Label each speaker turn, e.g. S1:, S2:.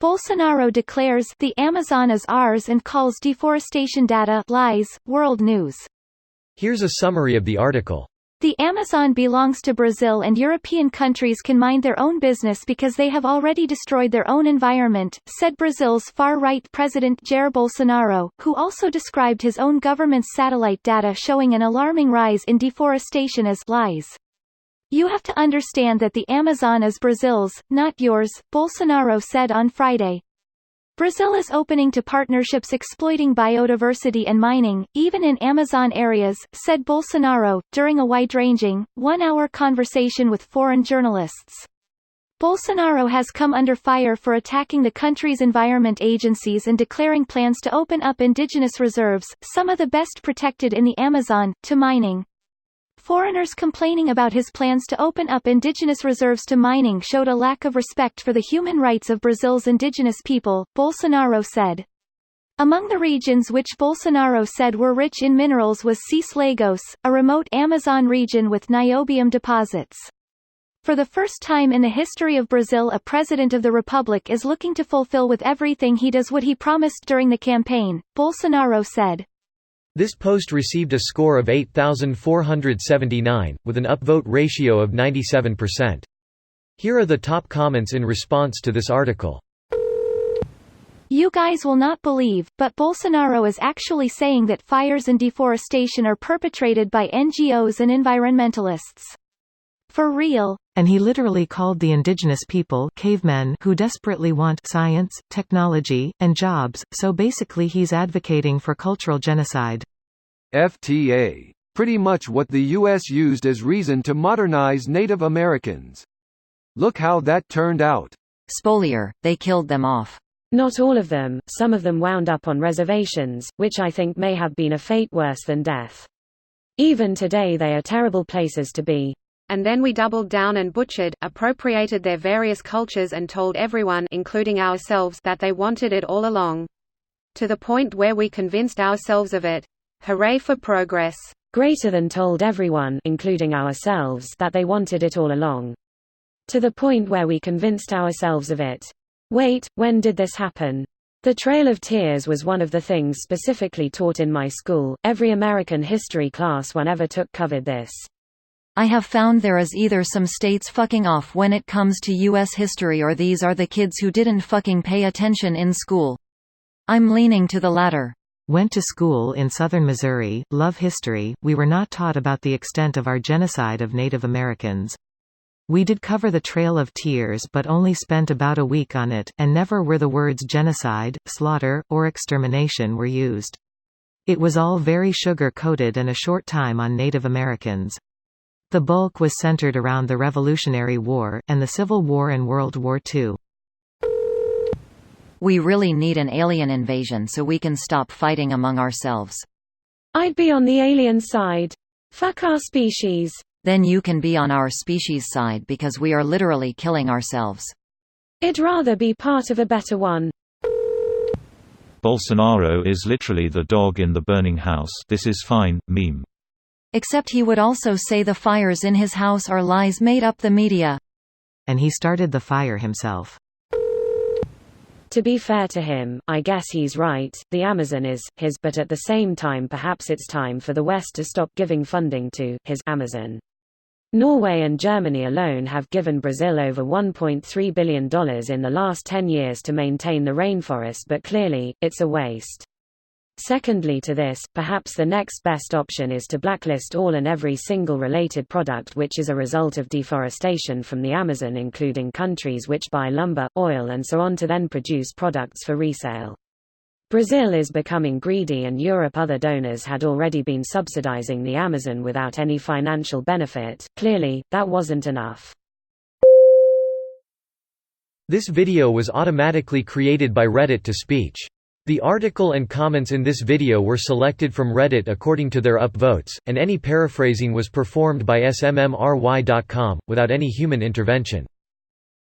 S1: Bolsonaro declares, "The Amazon is ours," and calls deforestation data lies. World News.
S2: Here's a summary of the article.
S1: The Amazon belongs to Brazil, and European countries can mind their own business because they have already destroyed their own environment, said Brazil's far-right President Jair Bolsonaro, who also described his own government's satellite data showing an alarming rise in deforestation as lies. "You have to understand that the Amazon is Brazil's, not yours," Bolsonaro said on Friday. Brazil is opening to partnerships exploiting biodiversity and mining, even in Amazon areas, said Bolsonaro, during a wide-ranging, one-hour conversation with foreign journalists. Bolsonaro has come under fire for attacking the country's environment agencies and declaring plans to open up indigenous reserves, some of the best protected in the Amazon, to mining. Foreigners complaining about his plans to open up indigenous reserves to mining showed a lack of respect for the human rights of Brazil's indigenous people, Bolsonaro said. Among the regions which Bolsonaro said were rich in minerals was Cis Lagos, a remote Amazon region with niobium deposits. For the first time in the history of Brazil, a president of the republic is looking to fulfill with everything he does what he promised during the campaign, Bolsonaro said.
S2: This post received a score of 8,479, with an upvote ratio of 97%. Here are the top comments in response to this article.
S1: "You guys will not believe, but Bolsonaro is actually saying that fires and deforestation are perpetrated by NGOs and environmentalists. For real."
S3: And he literally called the indigenous people cavemen who desperately want science, technology, and jobs, so basically he's advocating for cultural genocide.
S4: FTA. Pretty much what the U.S. used as reason to modernize Native Americans. Look how that turned out.
S5: Spolier, they killed them off.
S6: Not all of them, some of them wound up on reservations, which I think may have been a fate worse than death. Even today they are terrible places to be.
S7: And then we doubled down and butchered, appropriated their various cultures and told everyone, including ourselves, that they wanted it all along. To the point where we convinced ourselves of it. Hooray for progress.
S6: Greater than told everyone, including ourselves, that they wanted it all along. To the point where we convinced ourselves of it. Wait, when did this happen? The Trail of Tears was one of the things specifically taught in my school. Every American history class one ever took covered this.
S5: I have found there is either some states fucking off when it comes to US history, or these are the kids who didn't fucking pay attention in school. I'm leaning to the latter.
S3: Went to school in southern Missouri, love history, we were not taught about the extent of our genocide of Native Americans. We did cover the Trail of Tears but only spent about a week on it, and never were the words genocide, slaughter, or extermination were used. It was all very sugar-coated and a short time on Native Americans. The bulk was centered around the Revolutionary War, and the Civil War and World War II.
S5: We really need an alien invasion so we can stop fighting among ourselves.
S6: I'd be on the alien side. Fuck our species.
S5: Then you can be on our species' side because we are literally killing ourselves.
S6: I'd rather be part of a better one.
S8: Bolsonaro is literally the dog in the burning house. This is fine, meme.
S5: Except he would also say the fires in his house are lies made up the media.
S3: And he started the fire himself.
S6: To be fair to him, I guess he's right, the Amazon is his, but at the same time perhaps it's time for the West to stop giving funding to his Amazon. Norway and Germany alone have given Brazil over $1.3 billion in the last 10 years to maintain the rainforest, but clearly, it's a waste. Secondly to this, perhaps the next best option is to blacklist all and every single related product which is a result of deforestation from the Amazon, including countries which buy lumber, oil and so on to then produce products for resale. Brazil is becoming greedy, and Europe other donors had already been subsidizing the Amazon without any financial benefit. Clearly, that wasn't enough.
S2: This video was automatically created by Reddit to speech. The article and comments in this video were selected from Reddit according to their upvotes, and any paraphrasing was performed by smmry.com, without any human intervention.